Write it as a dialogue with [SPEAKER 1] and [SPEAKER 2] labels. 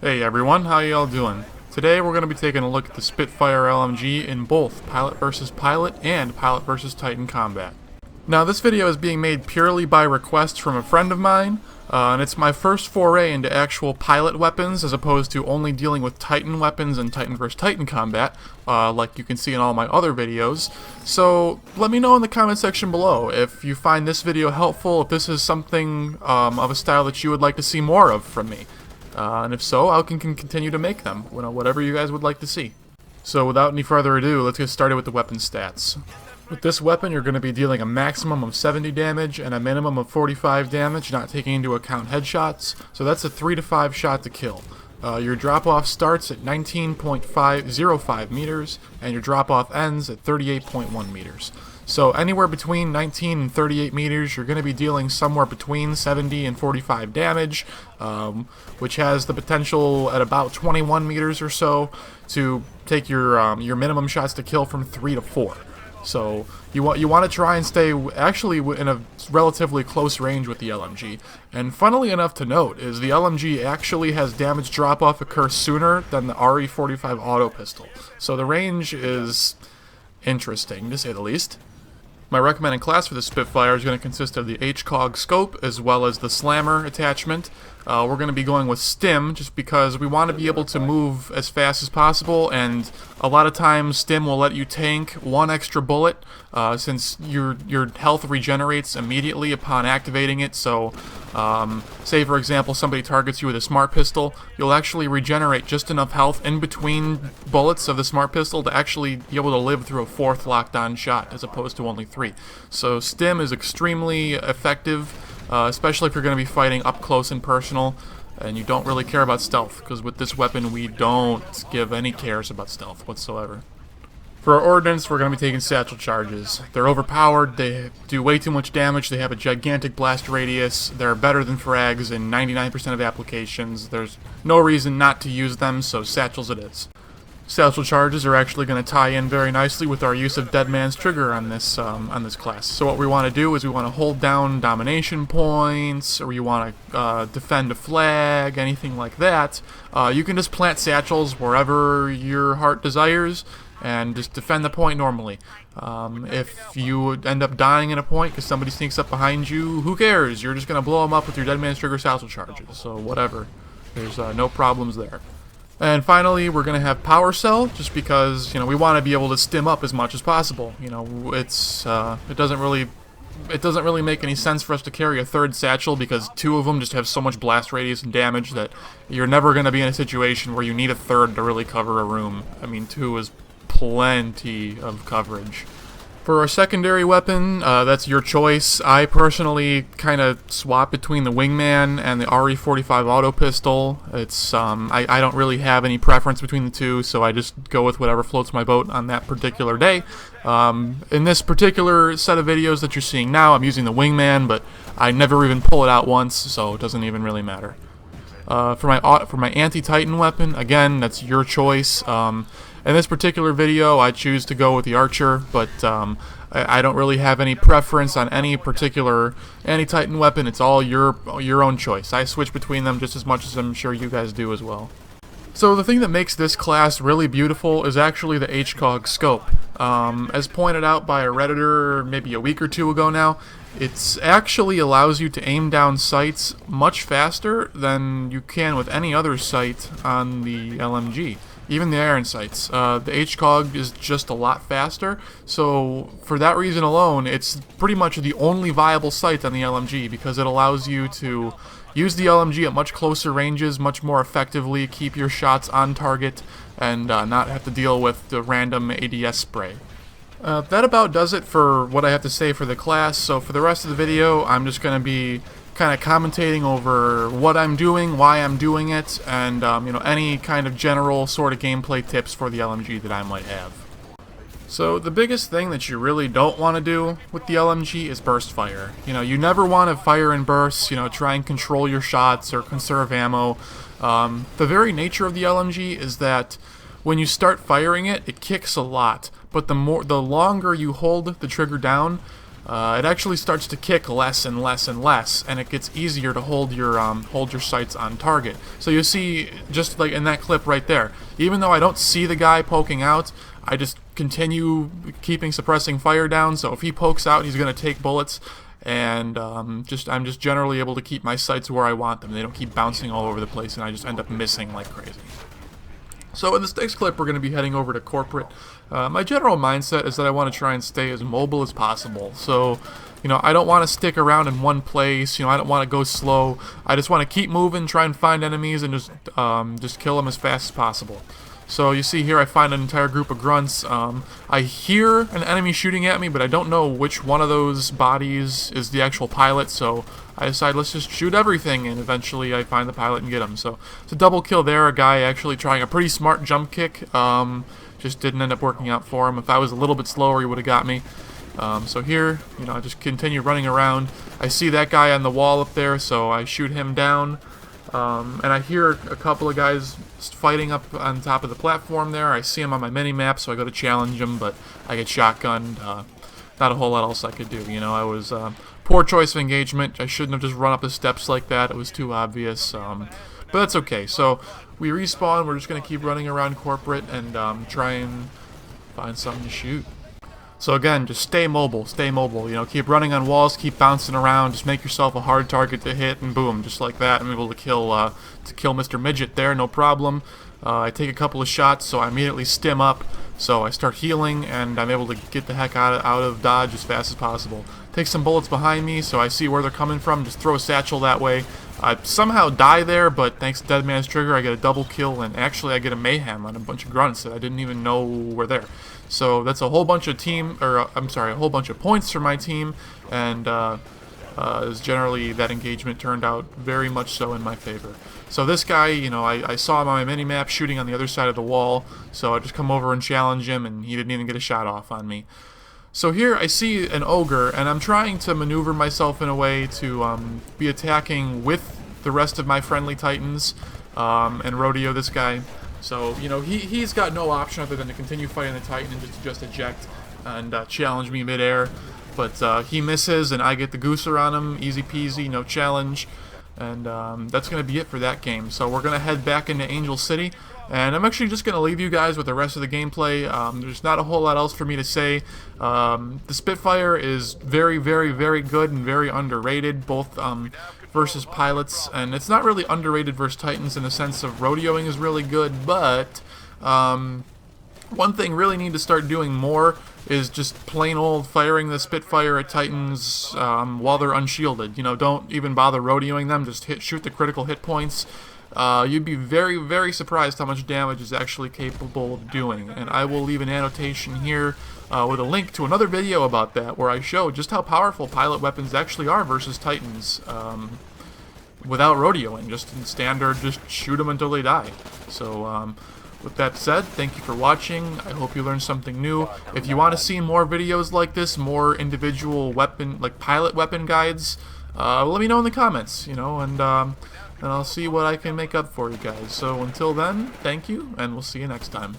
[SPEAKER 1] Hey everyone, how y'all doing? Today we're going to be taking a look at the Spitfire LMG in both Pilot vs. Pilot and Pilot vs. Titan combat. Now this video is being made purely by request from a friend of mine, and it's my first foray into actual pilot weapons as opposed to only dealing with Titan weapons and Titan vs. Titan combat, like you can see in all my other videos. So let me know in the comment section below if you find this video helpful, if this is something of a style that you would like to see more of from me. And if so, I can continue to make them, whatever you guys would like to see. So without any further ado, let's get started with the weapon stats. With this weapon, you're going to be dealing a maximum of 70 damage and a minimum of 45 damage, not taking into account headshots, so that's a 3 to 5 shot to kill. Your drop-off starts at 19.505 meters, and your drop-off ends at 38.1 meters. So anywhere between 19 and 38 meters, you're going to be dealing somewhere between 70 and 45 damage, which has the potential at about 21 meters or so to take your minimum shots to kill from 3 to 4. So you want to try and stay actually in a relatively close range with the LMG. And funnily enough to note is the LMG actually has damage drop-off occur sooner than the RE45 auto pistol. So the range is interesting, to say the least. My recommended class for the Spitfire is going to consist of the HCOG scope as well as the slammer attachment. We're going to be going with stim just because we want to be able to move as fast as possible, and a lot of times stim will let you tank one extra bullet since your health regenerates immediately upon activating it. So say for example somebody targets you with a smart pistol, you'll actually regenerate just enough health in between bullets of the smart pistol to actually be able to live through a 4th locked-on shot as opposed to only 3. So stim is extremely effective, especially if you're going to be fighting up close and personal and you don't really care about stealth, because with this weapon we don't give any cares about stealth whatsoever. For our Ordnance, we're going to be taking satchel charges. They're overpowered, they do way too much damage, they have a gigantic blast radius, they're better than frags in 99% of applications. There's no reason not to use them, so satchels it is. Satchel charges are actually going to tie in very nicely with our use of Dead Man's Trigger on this class. So what we want to do is we want to hold down domination points, or you want to defend a flag, anything like that. You can just plant satchels wherever your heart desires and just defend the point normally. If you end up dying in a point because somebody sneaks up behind you, who cares? You're just going to blow them up with your Dead Man's Trigger satchel charges, so whatever. There's no problems there. And finally, we're going to have Power Cell, just because, we want to be able to stim up as much as possible. It doesn't really make any sense for us to carry a 3rd satchel because 2 of them just have so much blast radius and damage that you're never going to be in a situation where you need a 3rd to really cover a room. I mean, 2 is plenty of coverage. For our secondary weapon, that's your choice. I personally kind of swap between the Wingman and the RE45 auto pistol. It's I don't really have any preference between the two, so I just go with whatever floats my boat on that particular day. In this particular set of videos that you're seeing now, I'm using the Wingman, but I never even pull it out once, so it doesn't even really matter. For my anti-Titan weapon, again, that's your choice. In this particular video, I choose to go with the Archer, but I don't really have any preference on any particular anti-Titan weapon. It's all your own choice. I switch between them just as much as I'm sure you guys do as well. So the thing that makes this class really beautiful is actually the HCOG scope. As pointed out by a Redditor maybe a week or 2 ago now, it actually allows you to aim down sights much faster than you can with any other sight on the LMG. Even the iron sights. The HCOG is just a lot faster, so for that reason alone, it's pretty much the only viable sight on the LMG because it allows you to use the LMG at much closer ranges, much more effectively, keep your shots on target, and not have to deal with the random ADS spray. That about does it for what I have to say for the class, so for the rest of the video, I'm just going to be kind of commentating over what I'm doing, why I'm doing it, and any kind of general sort of gameplay tips for the LMG that I might have. So the biggest thing that you really don't want to do with the LMG is burst fire. You never want to fire in bursts, try and control your shots or conserve ammo. The very nature of the LMG is that when you start firing it, it kicks a lot, but the longer you hold the trigger down, it actually starts to kick less and less and less, and it gets easier to hold your sights on target. So you see, just like in that clip right there, even though I don't see the guy poking out, I just continue suppressing fire down. So if he pokes out, he's going to take bullets, and I'm just generally able to keep my sights where I want them. They don't keep bouncing all over the place, and I just end up missing like crazy. So in this next clip, we're going to be heading over to corporate. My general mindset is that I want to try and stay as mobile as possible. So, I don't want to stick around in one place. I don't want to go slow. I just want to keep moving, try and find enemies, and just kill them as fast as possible. So you see here, I find an entire group of grunts. I hear an enemy shooting at me, but I don't know which one of those bodies is the actual pilot. So I decide, let's just shoot everything, and eventually I find the pilot and get him. So it's a double kill there. A guy actually trying a pretty smart jump kick. Just didn't end up working out for him. If I was a little bit slower, he would have got me. So here, I just continue running around. I see that guy on the wall up there, so I shoot him down. And I hear a couple of guys fighting up on top of the platform there. I see him on my mini-map, so I go to challenge him, but I get shotgunned. Not a whole lot else I could do. I was poor choice of engagement. I shouldn't have just run up the steps like that. It was too obvious. But that's okay. So we respawn. We're just going to keep running around corporate and try and find something to shoot. So again, just stay mobile, keep running on walls, keep bouncing around, just make yourself a hard target to hit, and boom, just like that, I'm able to kill Mr. Midget there, no problem. I take a couple of shots, so I immediately stim up, so I start healing, and I'm able to get the heck out of dodge as fast as possible. Take some bullets behind me, so I see where they're coming from, just throw a satchel that way. I somehow die there, but thanks to Dead Man's Trigger, I get a double kill, and actually I get a mayhem on a bunch of grunts that I didn't even know were there. So that's a whole bunch of a whole bunch of points for my team, and generally that engagement turned out very much so in my favor. So this guy, I saw him on my mini-map shooting on the other side of the wall, so I just come over and challenge him, and he didn't even get a shot off on me. So here I see an ogre, and I'm trying to maneuver myself in a way to be attacking with the rest of my friendly titans and rodeo this guy. So, he's got no option other than to continue fighting the titan and just eject and challenge me midair. But he misses, and I get the gooser on him, easy peasy, no challenge. And that's going to be it for that game. So we're going to head back into Angel City, and I'm actually just going to leave you guys with the rest of the gameplay. There's not a whole lot else for me to say. The Spitfire is very, very, very good and very underrated, both versus pilots, and it's not really underrated versus Titans in the sense of rodeoing is really good, but one thing really need to start doing more is just plain old firing the Spitfire at Titans while they're unshielded. Don't even bother rodeoing them, just shoot the critical hit points. You'd be very, very surprised how much damage is actually capable of doing. And I will leave an annotation here with a link to another video about that, where I show just how powerful pilot weapons actually are versus Titans without rodeoing. Just in standard, just shoot them until they die. So with that said, thank you for watching. I hope you learned something new. If you want to see more videos like this, more individual weapon, like pilot weapon guides, let me know in the comments, and I'll see what I can make up for you guys. So until then, thank you, and we'll see you next time.